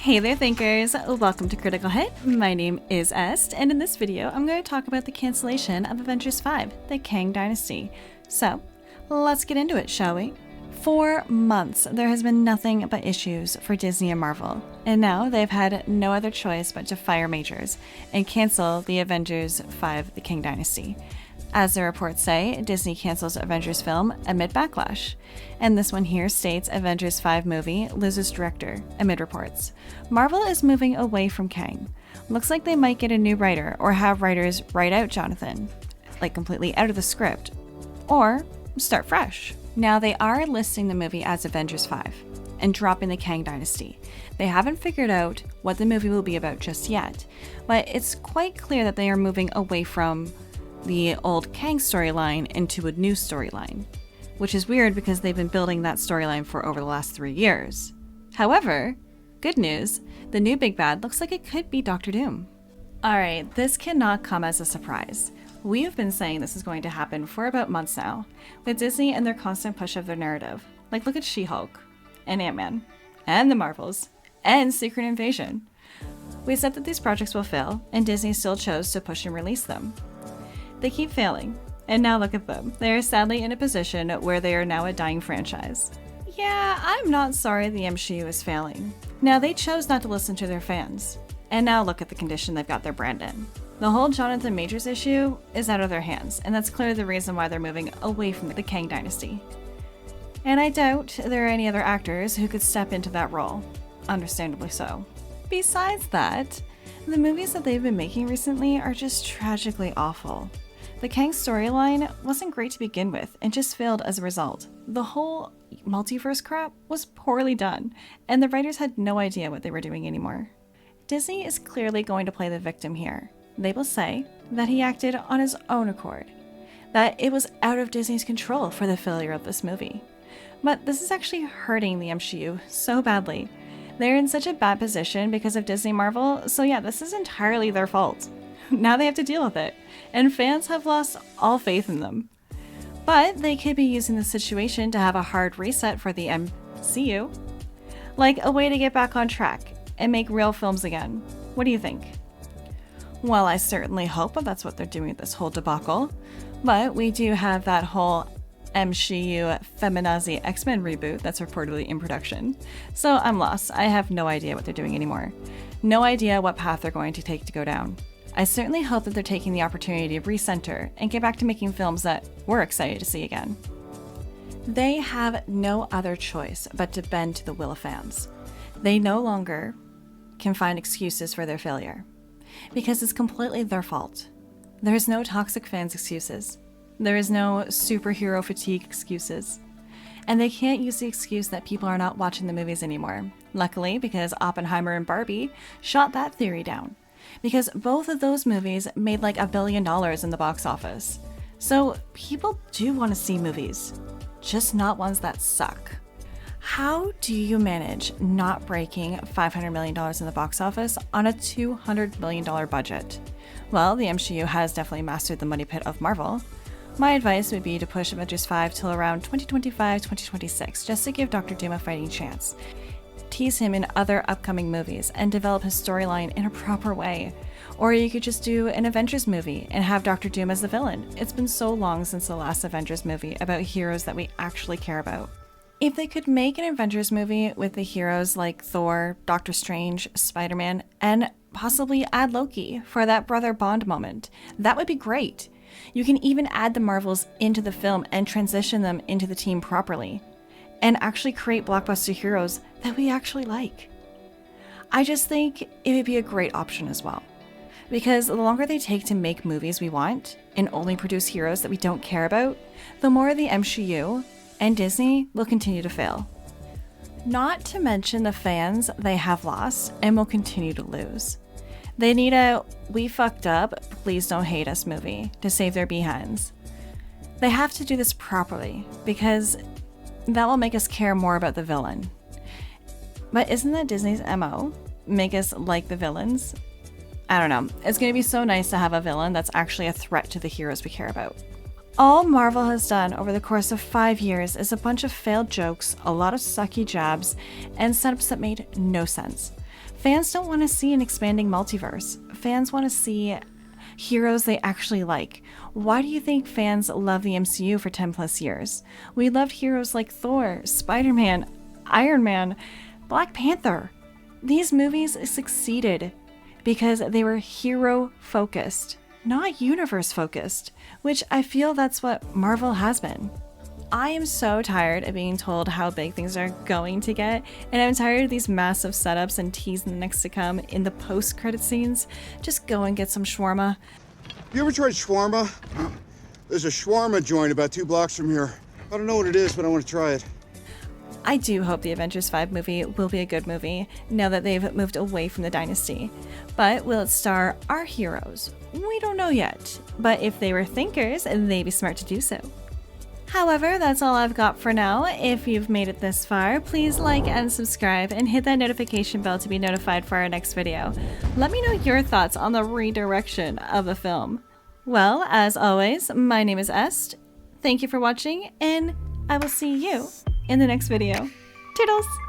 Hey there thinkers, welcome to Critical Hit. My name is Est, and in this video I'm going to talk about the cancellation of Avengers 5, the Kang Dynasty. So, let's get into it, shall we? For months, there has been nothing but issues for Disney and Marvel, and now they've had no other choice but to fire Majors and cancel the Avengers 5, the Kang Dynasty. As the reports say, Disney cancels Avengers film amid backlash. And this one here states Avengers 5 movie loses director amid reports. Marvel is moving away from Kang. Looks like they might get a new writer or have writers write out Jonathan, like completely out of the script, or start fresh. Now they are listing the movie as Avengers 5 and dropping the Kang Dynasty. They haven't figured out what the movie will be about just yet, but it's quite clear that they are moving away from the old Kang storyline into a new storyline, which is weird because they've been building that storyline for over the last 3 years. However, good news, the new big bad looks like it could be Dr. Doom. Alright, this cannot come as a surprise. We have been saying this is going to happen for about months now, with Disney and their constant push of their narrative. Like look at She-Hulk, and Ant-Man, and the Marvels, and Secret Invasion. We said that these projects will fail, and Disney still chose to push and release them. They keep failing, and now look at them. They are sadly in a position where they are now a dying franchise. Yeah, I'm not sorry the MCU is failing. Now they chose not to listen to their fans, and now look at the condition they've got their brand in. The whole Jonathan Majors issue is out of their hands, and that's clearly the reason why they're moving away from the Kang Dynasty. And I doubt there are any other actors who could step into that role, understandably so. Besides that, the movies that they've been making recently are just tragically awful. The Kang storyline wasn't great to begin with and just failed as a result. The whole multiverse crap was poorly done, and the writers had no idea what they were doing anymore. Disney is clearly going to play the victim here. They will say that he acted on his own accord, that it was out of Disney's control for the failure of this movie. But this is actually hurting the MCU so badly. They're in such a bad position because of Disney Marvel, so yeah, this is entirely their fault. Now they have to deal with it, and fans have lost all faith in them. But they could be using the situation to have a hard reset for the MCU, like a way to get back on track and make real films again. What do you think? Well, I certainly hope that's what they're doing with this whole debacle, but we do have that whole MCU Feminazi X-Men reboot that's reportedly in production. So I'm lost. I have no idea what they're doing anymore. No idea what path they're going to take to go down. I certainly hope that they're taking the opportunity to recenter and get back to making films that we're excited to see again. They have no other choice but to bend to the will of fans. They no longer can find excuses for their failure, because it's completely their fault. There is no toxic fans excuses. There is no superhero fatigue excuses. And they can't use the excuse that people are not watching the movies anymore. Luckily, because Oppenheimer and Barbie shot that theory down. Because both of those movies made like $1 billion in the box office. So people do want to see movies, just not ones that suck. How do you manage not breaking $500 million in the box office on a $200 million budget? Well, the MCU has definitely mastered the money pit of Marvel. My advice would be to push Avengers 5 till around 2025-2026, just to give Dr. Doom a fighting chance. Tease him in other upcoming movies and develop his storyline in a proper way. Or you could just do an Avengers movie and have Dr. Doom as the villain. It's been so long since the last Avengers movie about heroes that we actually care about. If they could make an Avengers movie with the heroes like Thor, Doctor Strange, Spider-Man, and possibly add Loki for that brother bond moment, that would be great. You can even add the Marvels into the film and transition them into the team properly, and actually create blockbuster heroes that we actually like. I just think it would be a great option as well, because the longer they take to make movies we want and only produce heroes that we don't care about, the more the MCU and Disney will continue to fail. Not to mention the fans they have lost and will continue to lose. They need a "we fucked up, please don't hate us" movie to save their behinds. They have to do this properly, because that will make us care more about the villain. But isn't that Disney's MO? Make us like the villains? I don't know. It's going to be so nice to have a villain that's actually a threat to the heroes we care about. All Marvel has done over the course of 5 years is a bunch of failed jokes, a lot of sucky jabs, and setups that made no sense. Fans don't want to see an expanding multiverse. Fans want to see heroes they actually like. Why do you think fans love the MCU for 10 plus years? We loved heroes like Thor, Spider-Man, Iron Man, Black Panther. These movies succeeded because they were hero focused, not universe focused, which I feel that's what Marvel has been. I am so tired of being told how big things are going to get, and I'm tired of these massive setups and teasing the next to come in the post-credit scenes. Just go and get some shawarma. You ever tried shawarma? There's a shawarma joint about 2 blocks from here. I don't know what it is, but I want to try it. I do hope the Avengers 5 movie will be a good movie, now that they've moved away from the Dynasty. But will it star our heroes? We don't know yet, but if they were thinkers, they'd be smart to do so. However, that's all I've got for now. If you've made it this far, please like and subscribe and hit that notification bell to be notified for our next video. Let me know your thoughts on the redirection of the film. Well, as always, my name is Est. Thank you for watching, and I will see you in the next video. Toodles!